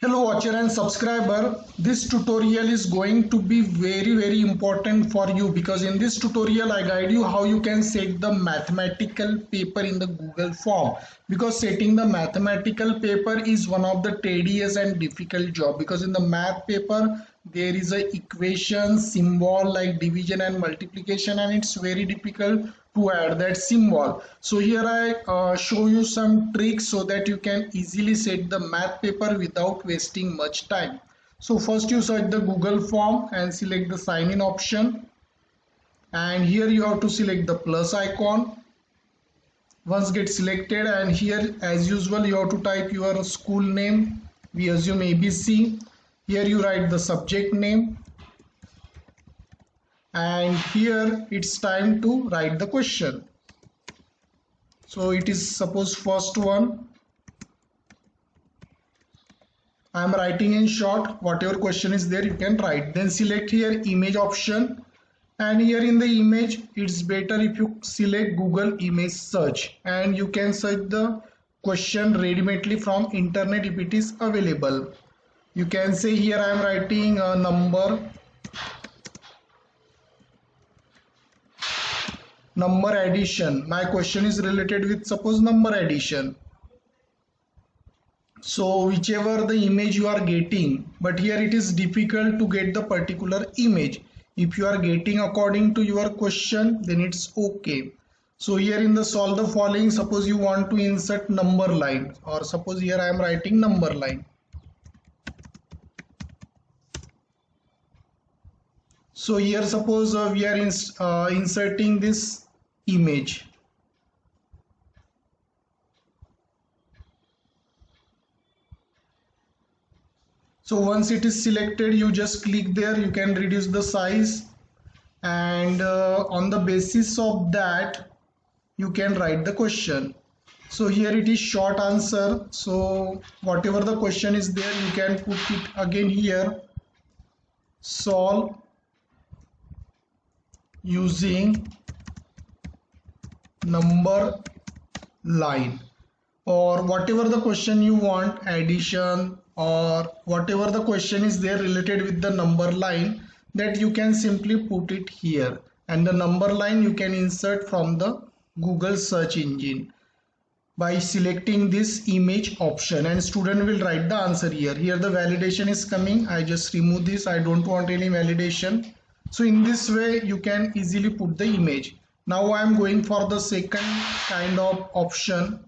Hello watcher and subscriber, this tutorial is going to be very important for you because in this tutorial I guide you how you can set the mathematical paper in the Google form, because setting the mathematical paper is one of the tedious and difficult job, because in the math paper there is a equation symbol like division and multiplication, and it's very difficult to add that symbol. So here I show you some tricks so that you can easily set the math paper without wasting much time. So first you search the Google form and select the sign in option, and here you have to select the plus icon. Once get selected, and here as usual you have to type your school name. We assume ABC. Here you write the subject name, and here it's time to write the question. So it is suppose first one. I am writing in short, whatever question is there you can write. Then select here image option, and here in the image it's better if you select Google image search, and you can search the question ready-madely from internet if it is available. You can say here I am writing a number addition. My question is related with suppose number addition. So whichever the image you are getting, but here it is difficult to get the particular image. If you are getting according to your question, then it's okay. So here in the solve the following, suppose you want to insert number line, or suppose here I am writing number line. So here suppose we are inserting this image. So once it is selected, you just click there, you can reduce the size, and on the basis of that you can write the question. So here it is short answer, so whatever the question is there you can put it again here. Solve using number line, or whatever the question you want, addition or whatever the question is there related with the number line, that you can simply put it here, and the number line you can insert from the Google search engine by selecting this image option, and student will write the answer here. Here the validation is coming, I just remove this, I don't want any validation. So in this way you can easily put the image. Now I am going for the second kind of option.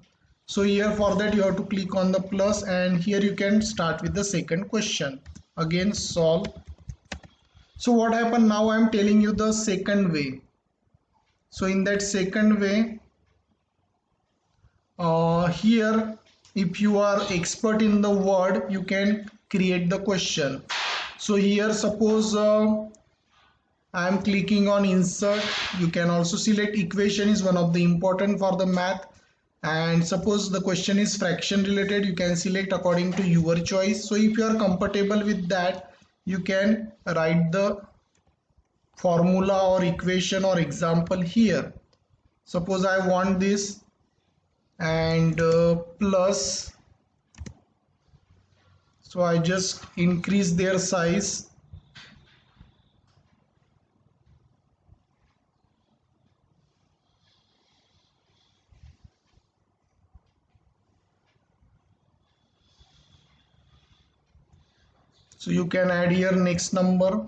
So here for that you have to click on the plus, and here you can start with the second question. Again solve. So what happened, now I am telling you the second way. So in that second way, here if you are expert in the word you can create the question. So here suppose I am clicking on insert. You can also select equation, is one of the important for the math, and suppose the question is fraction related, you can select according to your choice. So if you are comfortable with that, you can write the formula or equation or example here. Suppose I want this, and plus, so I just increase their size. So you can add here next number.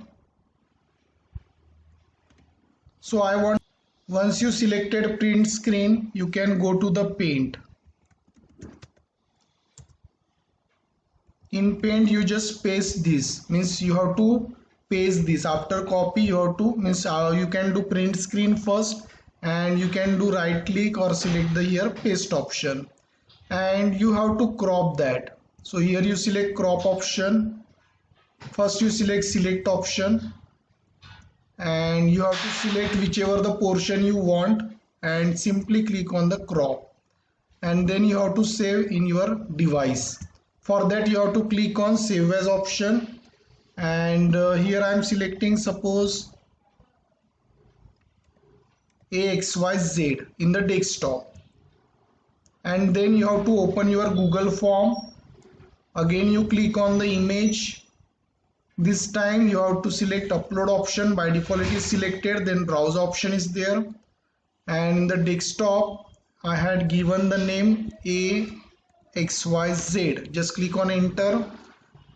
So I want, once you selected print screen, you can go to the paint. In paint you just paste this, means you have to paste this. After copy you have to, means you can do print screen first, and you can do right click or select the here paste option, and you have to crop that. So here you select crop option. First you select option, and you have to select whichever the portion you want, and simply click on the crop, and then you have to save in your device. For that you have to click on save as option, and here I am selecting suppose AXYZ in the desktop, and then you have to open your Google form, Again you click on the image. This time you have to select upload option. By default it is selected, then browse option is there, and in the desktop I had given the name AXYZ. Just click on enter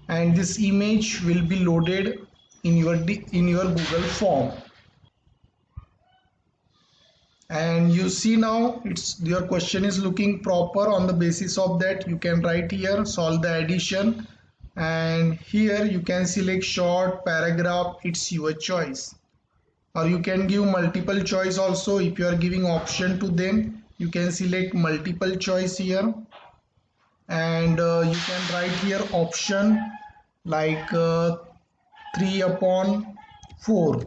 and this image will be loaded in your Google form. And you see now your question is looking proper. On the basis of that you can write here solve the addition, and here you can select short paragraph. It's your choice, or you can give multiple choice also. If you are giving option to them, you can select multiple choice here, and you can write here option like 3/4.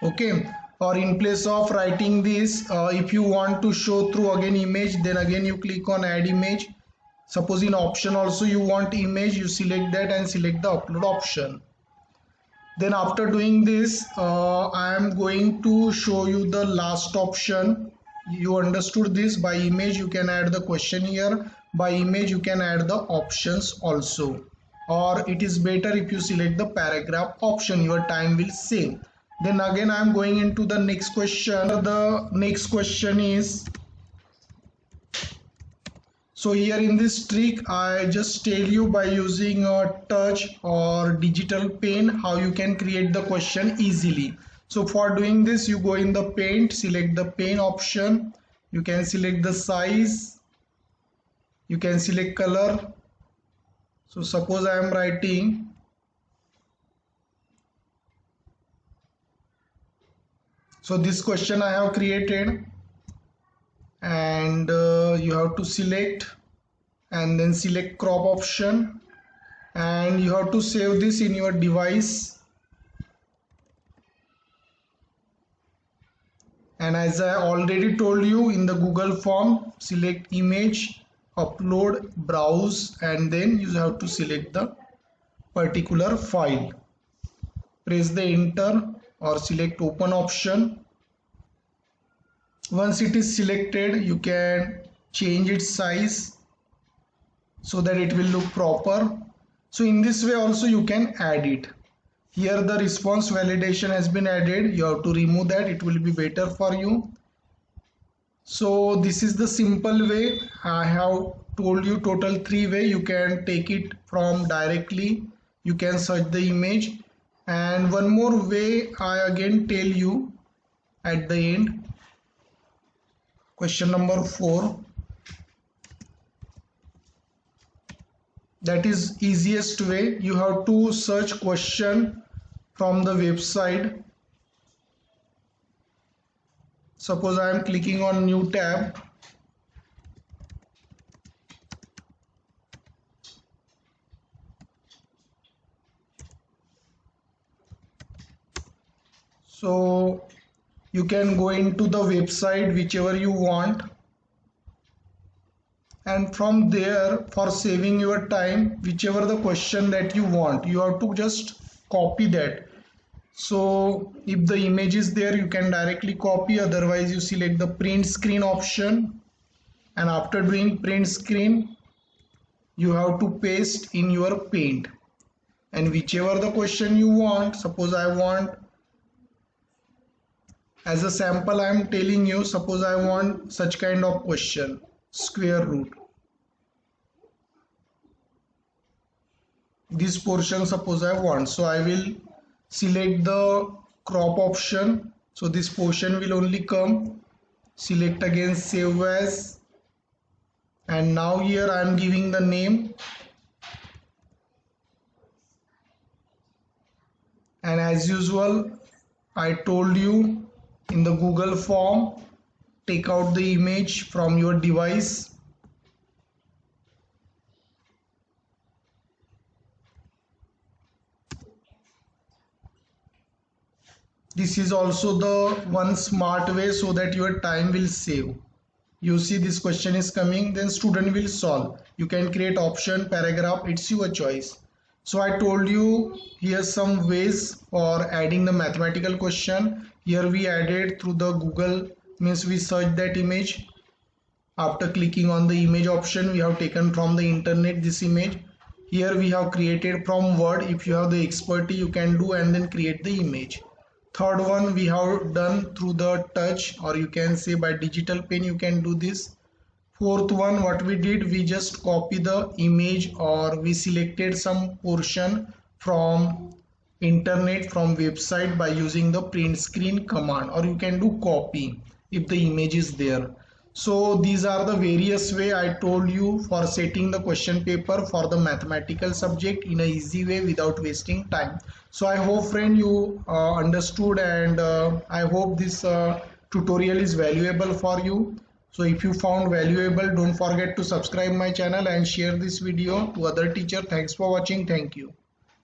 Okay, or in place of writing this, if you want to show through again image, then again you click on add image. Suppose in option also you want image, you select that and select the upload option. Then after doing this, I am going to show you the last option. You understood this. By image you can add the question here, by image you can add the options also, or it is better if you select the paragraph option, your time will save. Then again I am going into the next question. The next question is, so here in this trick I just tell you by using a touch or digital pen how you can create the question easily. So for doing this, you go in the paint, select the pen option, you can select the size, you can select color. So suppose I am writing so this question I have created, and you have to select and then select crop option, and you have to save this in your device. And as I already told you, in the Google form, select image, upload, browse, and then you have to select the particular file. Press the enter or select open option. Once it is selected, you can change its size so that it will look proper. So in this way also you can add it. Here the response validation has been added. You have to remove that, it will be better for you. So this is the simple way. I have told you total 3 way. You can take it from directly, you can search the image, and one more way I again tell you at the end. Question number 4, that is easiest way. You have to search question from the website. Suppose I am clicking on new tab. So you can go into the website whichever you want, and from there, for saving your time, whichever the question that you want, you have to just copy that. So if the image is there, you can directly copy, otherwise you select the print screen option, and after doing print screen you have to paste in your paint, and whichever the question you want. Suppose I want, as a sample I am telling you, suppose I want such kind of question, square root. This portion suppose I want, so I will select the crop option, so this portion will only come. Select again save as, and now here I am giving the name, and as usual I told you, in the Google form, take out the image from your device. This is also the one smart way so that your time will save. You see this question is coming, then student will solve. You can create option, paragraph, it's your choice. So I told you here some ways for adding the mathematical question. Here we added through the Google, means we search that image. After clicking on the image option, we have taken from the internet this image. Here we have created from Word. If you have the expertise, you can do and then create the image. Third one we have done through the touch, or you can say by digital pen you can do this. Fourth one, what we did, we just copy the image, or we selected some portion from internet, from website, by using the print screen command, or you can do copy if the image is there. So these are the various way I told you for setting the question paper for the mathematical subject in a easy way without wasting time. So I hope friend you understood, and I hope this tutorial is valuable for you. So if you found valuable, don't forget to subscribe my channel and share this video to other teacher. Thanks for watching. Thank you.